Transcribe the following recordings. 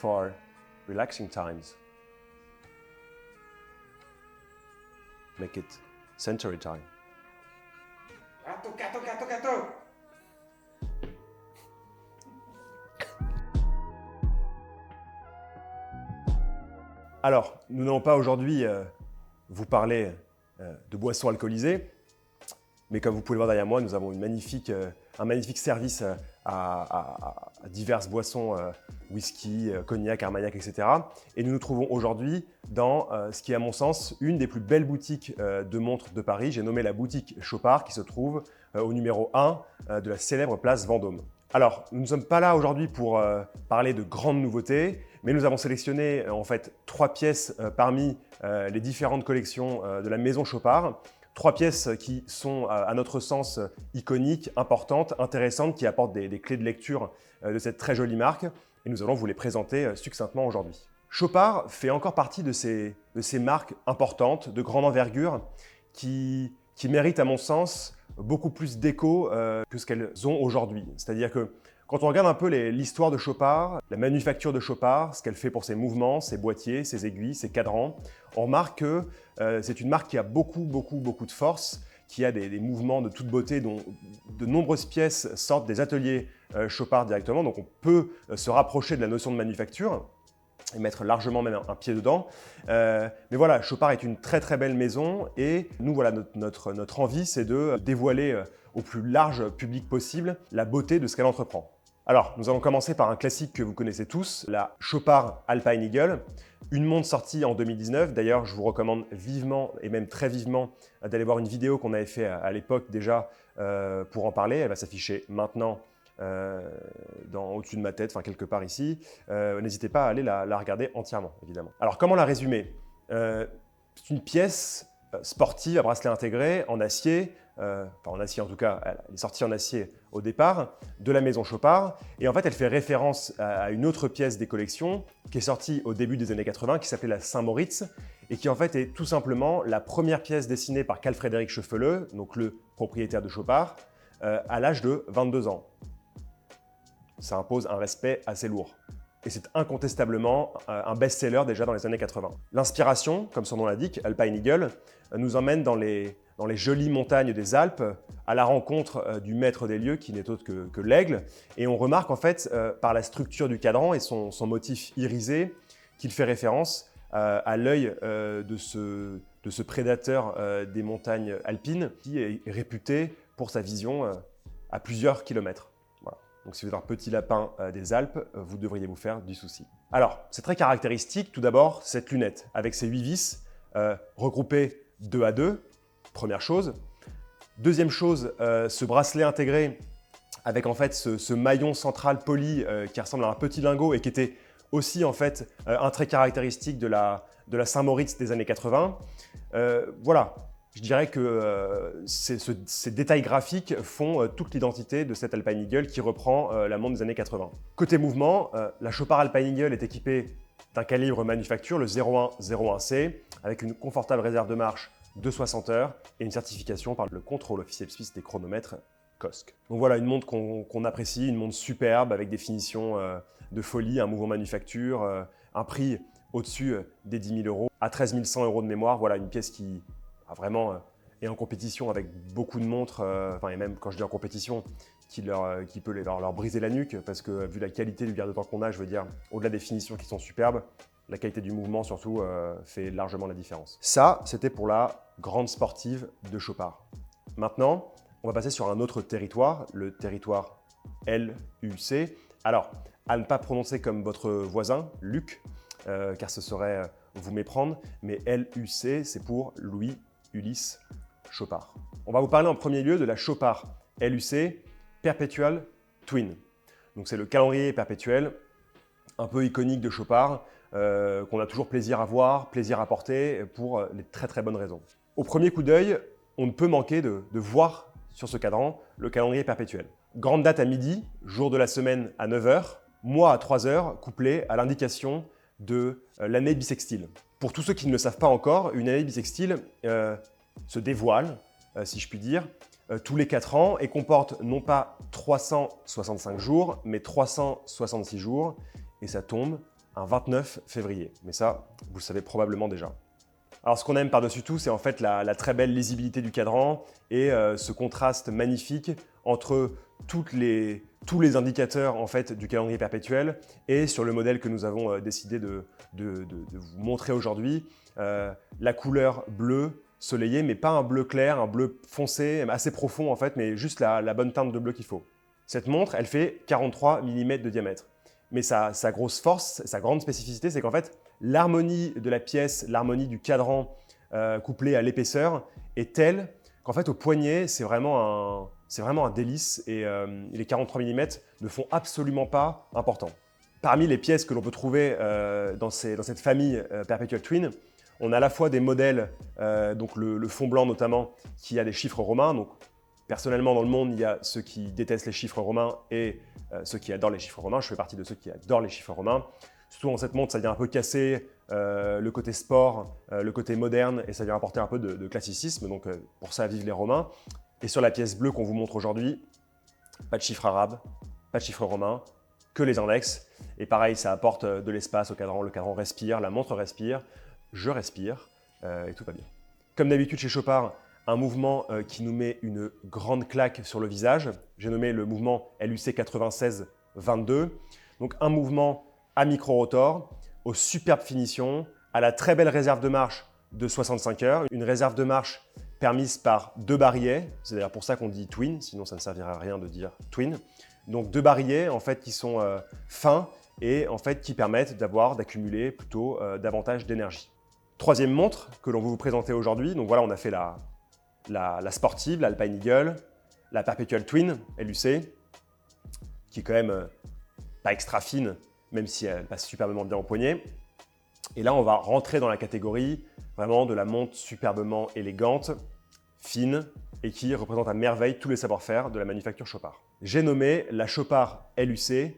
for relaxing times. Make it century time. Gato. Alors, nous n'allons pas aujourd'hui vous parler de boissons alcoolisées, mais comme vous pouvez le voir derrière moi, nous avons un magnifique service à diverses boissons, whisky, cognac, armagnac, etc. Et nous nous trouvons aujourd'hui dans ce qui est à mon sens une des plus belles boutiques de montres de Paris. J'ai nommé la boutique Chopard qui se trouve au numéro 1 de la célèbre place Vendôme. Alors, nous ne sommes pas là aujourd'hui pour parler de grandes nouveautés, mais nous avons sélectionné en fait 3 pièces parmi les différentes collections de la maison Chopard. 3 pièces qui sont, à notre sens, iconiques, importantes, intéressantes, qui apportent des clés de lecture de cette très jolie marque. Et nous allons vous les présenter succinctement aujourd'hui. Chopard fait encore partie de ces marques importantes, de grande envergure, qui méritent, à mon sens, beaucoup plus d'écho que ce qu'elles ont aujourd'hui. C'est-à-dire que quand on regarde un peu l'histoire de Chopard, la manufacture de Chopard, ce qu'elle fait pour ses mouvements, ses boîtiers, ses aiguilles, ses cadrans, on remarque que c'est une marque qui a beaucoup de force, qui a des mouvements de toute beauté dont de nombreuses pièces sortent des ateliers Chopard directement. Donc on peut se rapprocher de la notion de manufacture et mettre largement même un pied dedans. Mais voilà, Chopard est une très belle maison et nous, voilà, notre envie, c'est de dévoiler au plus large public possible la beauté de ce qu'elle entreprend. Alors, nous allons commencer par un classique que vous connaissez tous, la Chopard Alpine Eagle, une montre sortie en 2019. D'ailleurs, je vous recommande vivement, et même très vivement, d'aller voir une vidéo qu'on avait fait à l'époque déjà pour en parler. Elle va s'afficher maintenant au-dessus de ma tête, enfin quelque part ici. N'hésitez pas à aller la regarder entièrement, évidemment. Alors, comment la résumer? C'est une pièce sportive à bracelet intégré en acier, en acier en tout cas, elle est sortie en acier au départ, de la maison Chopard. Et en fait, elle fait référence à une autre pièce des collections qui est sortie au début des années 80, qui s'appelait la Saint-Moritz, et qui en fait est tout simplement la première pièce dessinée par Carl-Frédéric Cheffeleux, donc le propriétaire de Chopard, à l'âge de 22 ans. Ça impose un respect assez lourd. Et c'est incontestablement un best-seller déjà dans les années 80. L'inspiration, comme son nom l'indique, Alpine Eagle, nous emmène dans les jolies montagnes des Alpes, à la rencontre du maître des lieux qui n'est autre que l'aigle. Et on remarque en fait, par la structure du cadran et son motif irisé, qu'il fait référence à l'œil de ce prédateur des montagnes alpines qui est réputé pour sa vision à plusieurs kilomètres. Voilà. Donc si vous êtes un petit lapin des Alpes, vous devriez vous faire du souci. Alors, c'est très caractéristique, tout d'abord, cette lunette, avec ses 8 vis regroupées 2 à 2, première chose. Deuxième chose, ce bracelet intégré avec en fait ce maillon central poli qui ressemble à un petit lingot et qui était aussi en fait un trait caractéristique de la Saint-Moritz des années 80. Voilà, je dirais que ces détails graphiques font toute l'identité de cette Alpine Eagle qui reprend la montre des années 80. Côté mouvement, la Chopard Alpine Eagle est équipée d'un calibre manufacture, le 0101C, avec une confortable réserve de marche de 60 heures et une certification par le contrôle officiel suisse des chronomètres COSC. Donc voilà, une montre qu'on apprécie, une montre superbe avec des finitions de folie, un mouvement manufacture, un prix au-dessus des 10 000 euros, à 13 100 euros de mémoire. Voilà, une pièce qui a vraiment est en compétition avec beaucoup de montres, et même quand je dis en compétition, qui peut leur briser la nuque, parce que vu la qualité du garde-temps qu'on a, je veux dire, au-delà des finitions qui sont superbes, la qualité du mouvement surtout fait largement la différence. Ça, c'était pour la grande sportive de Chopard. Maintenant, on va passer sur un autre territoire, le territoire LUC. Alors, à ne pas prononcer comme votre voisin, Luc, car ce serait vous méprendre, mais LUC, c'est pour Louis Ulysse Chopard. On va vous parler en premier lieu de la Chopard LUC Perpetual Twin. Donc c'est le calendrier perpétuel, un peu iconique de Chopard, qu'on a toujours plaisir à voir, plaisir à porter, pour les très bonnes raisons. Au premier coup d'œil, on ne peut manquer de voir sur ce cadran le calendrier perpétuel. Grande date à midi, jour de la semaine à 9 h, mois à 3 h, couplé à l'indication de l'année bissextile. Pour tous ceux qui ne le savent pas encore, une année bissextile se dévoile, si je puis dire, tous les 4 ans et comporte non pas 365 jours, mais 366 jours, et ça tombe un 29 février. Mais ça, vous le savez probablement déjà. Alors ce qu'on aime par-dessus tout, c'est en fait la très belle lisibilité du cadran et ce contraste magnifique entre tous les indicateurs en fait, du calendrier perpétuel et sur le modèle que nous avons décidé de vous montrer aujourd'hui, la couleur bleu soleillé, mais pas un bleu clair, un bleu foncé, assez profond en fait, mais juste la bonne teinte de bleu qu'il faut. Cette montre, elle fait 43 mm de diamètre. Mais sa grosse force, sa grande spécificité, c'est qu'en fait, l'harmonie de la pièce, l'harmonie du cadran couplé à l'épaisseur est telle qu'en fait, au poignet, c'est vraiment un délice et les 43 mm ne font absolument pas important. Parmi les pièces que l'on peut trouver dans cette famille Perpetual Twin, on a à la fois des modèles, donc le fond blanc notamment, qui a des chiffres romains. Donc, personnellement, dans le monde, il y a ceux qui détestent les chiffres romains et ceux qui adorent les chiffres romains. Je fais partie de ceux qui adorent les chiffres romains. Surtout dans cette montre, ça vient un peu casser le côté sport, le côté moderne, et ça vient apporter un peu de classicisme. Donc pour ça, vive les Romains. Et sur la pièce bleue qu'on vous montre aujourd'hui, pas de chiffres arabes, pas de chiffres romains, que les index. Et pareil, ça apporte de l'espace au cadran. Le cadran respire, la montre respire, je respire, et tout va bien. Comme d'habitude chez Chopard, un mouvement qui nous met une grande claque sur le visage. J'ai nommé le mouvement LUC 96-22. Donc un mouvement à micro-rotor, aux superbes finitions, à la très belle réserve de marche de 65 heures. Une réserve de marche permise par 2 barillet, c'est d'ailleurs pour ça qu'on dit twin, sinon ça ne servirait à rien de dire twin. Donc 2 barillets en fait, qui sont fins et en fait, qui permettent d'accumuler plutôt davantage d'énergie. Troisième montre que l'on veut vous présenter aujourd'hui, donc voilà, on a fait la sportive, l'Alpine Eagle, la Perpetual Twin, LUC, qui est quand même pas extra fine, même si elle passe superbement bien au poignet. Et là, on va rentrer dans la catégorie vraiment de la montre superbement élégante, fine, et qui représente à merveille tous les savoir-faire de la manufacture Chopard. J'ai nommé la Chopard LUC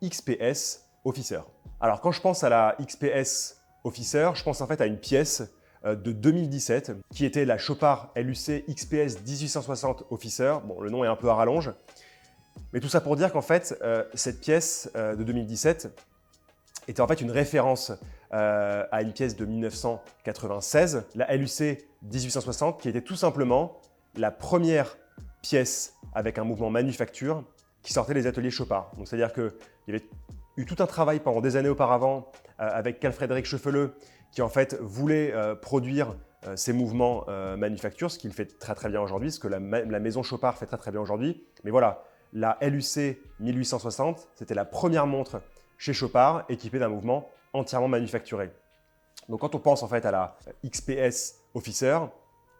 XPS Officer. Alors, quand je pense à la XPS Officer, je pense en fait à une pièce de 2017 qui était la Chopard LUC XPS 1860 Officer. Bon, le nom est un peu à rallonge, mais tout ça pour dire qu'en fait, cette pièce de 2017 était en fait une référence à une pièce de 1996, la LUC 1860, qui était tout simplement la première pièce avec un mouvement manufacture qui sortait des ateliers Chopard. Donc c'est-à-dire qu'il y avait eu tout un travail pendant des années auparavant avec Carl-Frédéric Cheffeleux qui en fait voulait produire ces mouvements manufacture, ce qu'il fait très très bien aujourd'hui, ce que la maison Chopard fait très très bien aujourd'hui. Mais voilà, la LUC 1860, c'était la première montre chez Chopard équipée d'un mouvement entièrement manufacturé. Donc quand on pense en fait à la XPS Officer,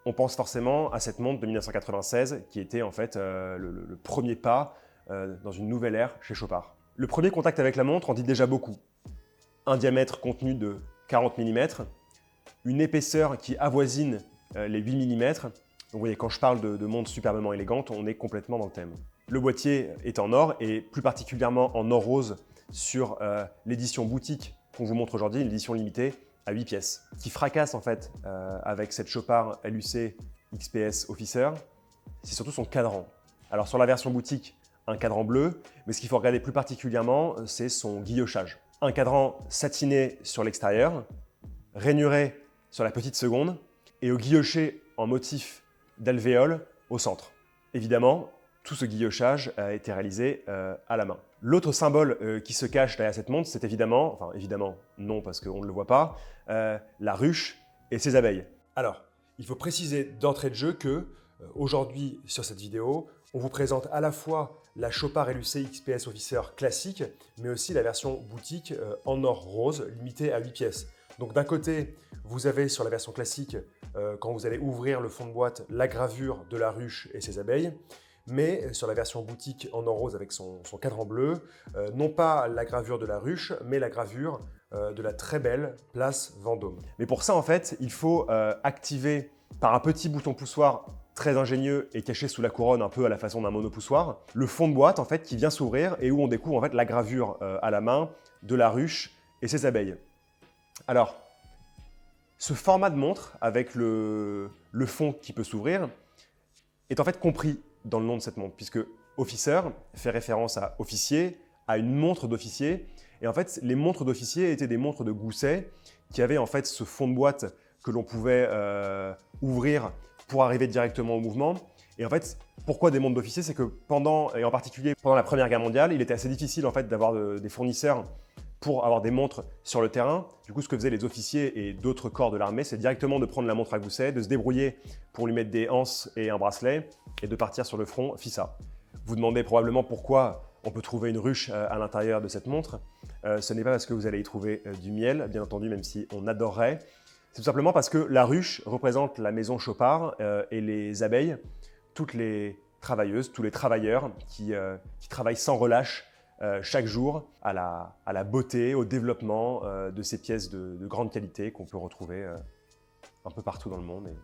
on pense forcément à cette montre de 1996 qui était en fait le premier pas dans une nouvelle ère chez Chopard. Le premier contact avec la montre en dit déjà beaucoup. Un diamètre contenu de 40 mm, une épaisseur qui avoisine les 8 mm. Donc vous voyez, quand je parle de montre superbement élégante, on est complètement dans le thème. Le boîtier est en or et plus particulièrement en or rose sur l'édition boutique qu'on vous montre aujourd'hui, une édition limitée à 8 pièces. Ce qui fracasse en fait avec cette Chopard LUC XPS Officer, c'est surtout son cadran. Alors sur la version boutique, un cadran bleu, mais ce qu'il faut regarder plus particulièrement, c'est son guillochage. Un cadran satiné sur l'extérieur, rainuré sur la petite seconde et au guilloché en motif d'alvéole au centre. Évidemment, tout ce guillochage a été réalisé à la main. L'autre symbole qui se cache derrière cette montre, c'est évidemment, enfin évidemment non parce qu'on ne le voit pas, la ruche et ses abeilles. Alors, il faut préciser d'entrée de jeu que aujourd'hui sur cette vidéo, on vous présente à la fois la Chopard LUC XPS Officer classique, mais aussi la version boutique en or rose, limitée à 8 pièces. Donc d'un côté, vous avez sur la version classique, quand vous allez ouvrir le fond de boîte, la gravure de la ruche et ses abeilles. Mais sur la version boutique en or rose avec son cadran bleu, non pas la gravure de la ruche, mais la gravure de la très belle place Vendôme. Mais pour ça, en fait, il faut activer par un petit bouton poussoir très ingénieux et caché sous la couronne, un peu à la façon d'un monopoussoir, le fond de boîte en fait qui vient s'ouvrir et où on découvre en fait la gravure à la main de la ruche et ses abeilles. Alors, ce format de montre avec le fond qui peut s'ouvrir est en fait compris dans le nom de cette montre, puisque Officer fait référence à officier, à une montre d'officier, Et en fait, les montres d'officier étaient des montres de gousset qui avaient en fait ce fond de boîte que l'on pouvait ouvrir pour arriver directement au mouvement. Et en fait, pourquoi des montres d'officier? C'est que pendant, et en particulier pendant la Première Guerre mondiale, il était assez difficile en fait d'avoir des fournisseurs pour avoir des montres sur le terrain. Du coup, ce que faisaient les officiers et d'autres corps de l'armée, c'est directement de prendre la montre à gousset, de se débrouiller pour lui mettre des anses et un bracelet et de partir sur le front FISA. Vous demandez probablement pourquoi on peut trouver une ruche à l'intérieur de cette montre. Ce n'est pas parce que vous allez y trouver du miel, bien entendu, même si on adorerait. C'est tout simplement parce que la ruche représente la maison Chopard et les abeilles, toutes les travailleuses, tous les travailleurs qui travaillent sans relâche chaque jour à la beauté, au développement de ces pièces de grande qualité qu'on peut retrouver un peu partout dans le monde et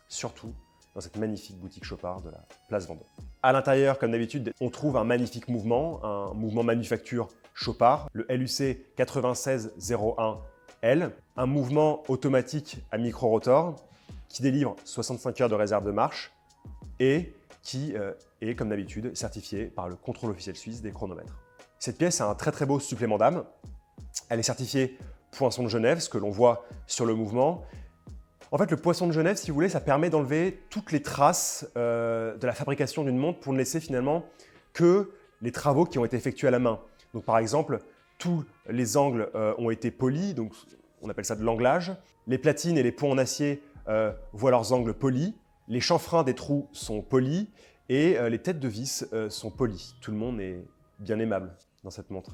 surtout dans cette magnifique boutique Chopard de la place Vendôme. À l'intérieur, comme d'habitude, on trouve un magnifique mouvement, un mouvement manufacture Chopard, le LUC 9601L, un mouvement automatique à micro-rotor qui délivre 65 heures de réserve de marche et qui est, comme d'habitude, certifié par le contrôle officiel suisse des chronomètres. Cette pièce a un très très beau supplément d'âme. Elle est certifiée Poinçon de Genève, ce que l'on voit sur le mouvement. En fait, le Poinçon de Genève, si vous voulez, ça permet d'enlever toutes les traces de la fabrication d'une montre pour ne laisser finalement que les travaux qui ont été effectués à la main. Donc par exemple, tous les angles ont été polis, donc on appelle ça de l'anglage. Les platines et les points en acier voient leurs angles polis. Les chanfreins des trous sont polis et les têtes de vis sont polies. Tout le monde est bien aimable dans cette montre.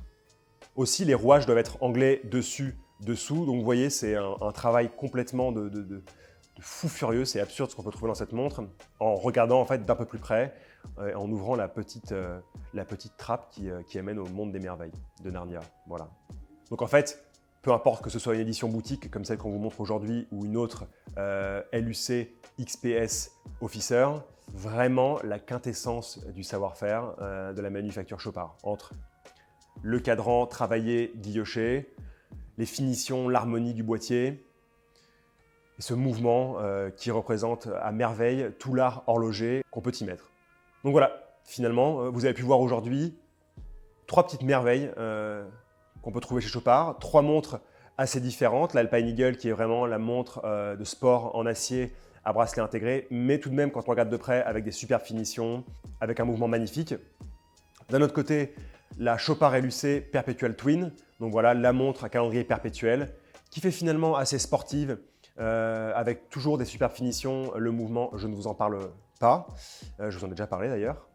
Aussi, les rouages doivent être anglais dessus, dessous. Donc vous voyez, c'est un travail complètement de fou furieux. C'est absurde ce qu'on peut trouver dans cette montre en regardant en fait d'un peu plus près, en ouvrant la petite trappe qui amène au monde des merveilles de Narnia. Voilà. Donc en fait, peu importe que ce soit une édition boutique comme celle qu'on vous montre aujourd'hui ou une autre LUC XPS Officer, vraiment la quintessence du savoir-faire de la manufacture Chopard. Entre le cadran travaillé, guilloché, les finitions, l'harmonie du boîtier, et ce mouvement qui représente à merveille tout l'art horloger qu'on peut y mettre. Donc voilà, finalement, vous avez pu voir aujourd'hui 3 petites merveilles qu'on peut trouver chez Chopard, 3 montres assez différentes. L'Alpine Eagle qui est vraiment la montre de sport en acier à bracelet intégré, mais tout de même quand on regarde de près avec des superbes finitions, avec un mouvement magnifique. D'un autre côté, la Chopard LUC Perpetual Twin, donc voilà la montre à calendrier perpétuel, qui fait finalement assez sportive, avec toujours des superbes finitions. Le mouvement, je ne vous en parle pas, je vous en ai déjà parlé d'ailleurs.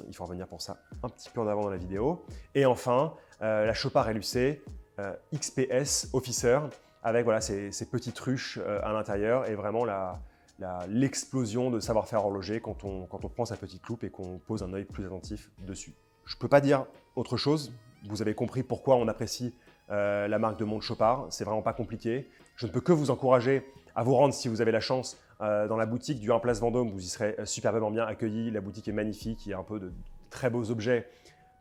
Il faut revenir pour ça un petit peu en avant dans la vidéo. Et enfin, la Chopard LUC XPS Officer, avec voilà, ces petites ruches à l'intérieur et vraiment l'explosion de savoir-faire horloger quand on prend sa petite loupe et qu'on pose un œil plus attentif dessus. Je ne peux pas dire autre chose. Vous avez compris pourquoi on apprécie la marque de montre Chopard. C'est vraiment pas compliqué. Je ne peux que vous encourager à vous rendre si vous avez la chance dans la boutique du 1 Place Vendôme. Vous y serez superbement bien accueillis. La boutique est magnifique. Il y a un peu de très beaux objets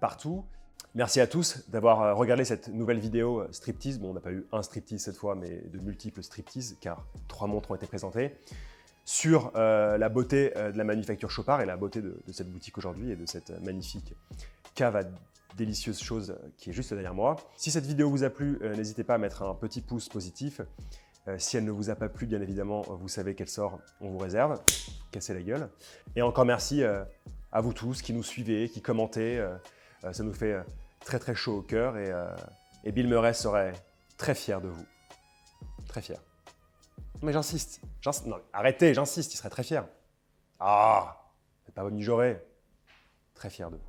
partout. Merci à tous d'avoir regardé cette nouvelle vidéo striptease. Bon, on n'a pas eu un striptease cette fois, mais de multiples striptease, car 3 montres ont été présentées sur la beauté de la manufacture Chopard et la beauté de cette boutique aujourd'hui et de cette magnifique cave à délicieuses choses qui est juste derrière moi. Si cette vidéo vous a plu, n'hésitez pas à mettre un petit pouce positif. Si elle ne vous a pas plu, bien évidemment, vous savez quel sort on vous réserve. Cassez la gueule. Et encore merci à vous tous qui nous suivez, qui commentez. Ça nous fait très très chaud au cœur et Bill Murray serait très fier de vous. Très fier. Mais j'insiste. Non, arrêtez, j'insiste, il serait très fier. Ah, c'est pas mijorer. Très fier de vous.